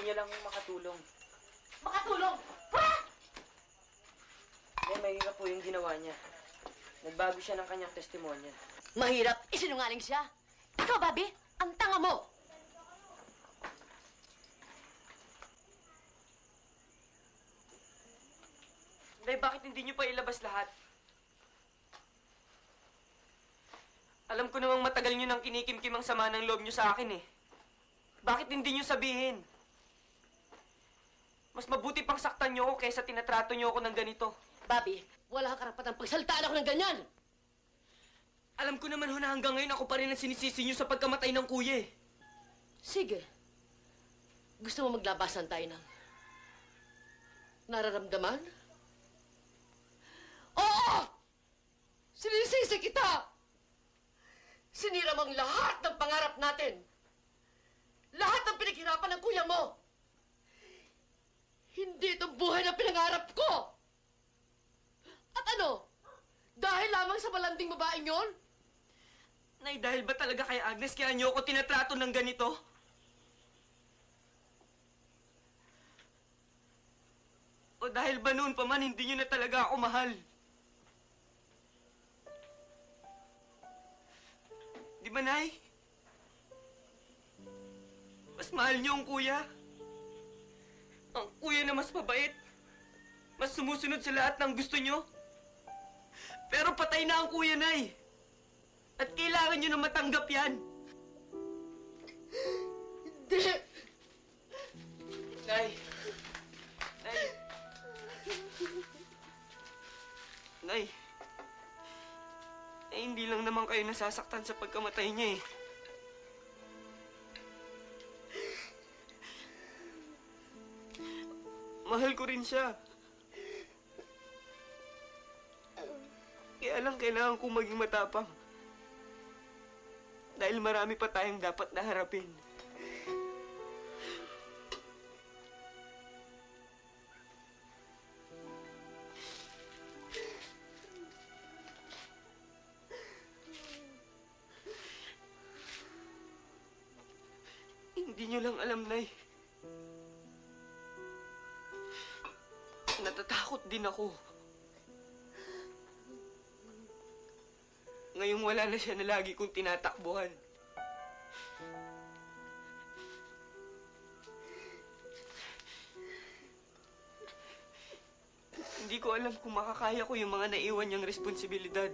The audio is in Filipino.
niyo lang makatulong. Makatulong? Ha? Nay, mahirap po yung ginawa niya. Nagbago siya ng kanyang testimonya. Mahirap. Isinungaling siya. Ikaw, Bobby, ang tanga mo. Nay, bakit hindi niyo pa ilabas lahat? Alam ko namang matagal niyo nang kinikimkim ang sama ng loob niyo sa akin eh. Bakit hindi niyo sabihin? Mas mabuti pang saktan niyo ako kaysa tinatrato niyo ako ng ganito. Bobby, wala kang karapatang pagsaltaan ako ng ganyan. Alam ko naman ho na hanggang ngayon ako pa rin ang sinisisi niyo sa pagkamatay ng kuya eh. Sige. Gusto mo maglabasan tayo ng nararamdaman? Oo! Sinisisi kita! Sinira mo ang lahat ng pangarap natin. Lahat ng pinaghirapan ng kuya mo. Hindi itong buhay na pinangarap ko. At ano? Dahil lamang sa malanding babaeng yon? Nay, dahil ba talaga kay Agnes kaya niyo ako tinatrato ng ganito? O dahil ba noon pa man hindi niyo na talaga ako mahal? Di ba, Nay? Mas mahal niyo ang kuya. Ang kuya na mas mabait. Mas sumusunod sa lahat ng gusto niyo. Pero patay na ang kuya, Nay. At kailangan niyo na matanggap yan. Hindi! Nay. Nay. Nay. Eh, hindi lang naman kayo nasasaktan sa pagkamatay niya eh. Mahal ko rin siya. Kaya lang kailangan kong maging matapang. Dahil marami pa tayong dapat na harapin. Hindi niyo lang alam, Nay. Natatakot din ako. Ngayong wala na siya na lagi kong tinatakbuhan. Hindi ko alam kung makakaya ko yung mga naiwan niyang responsibilidad.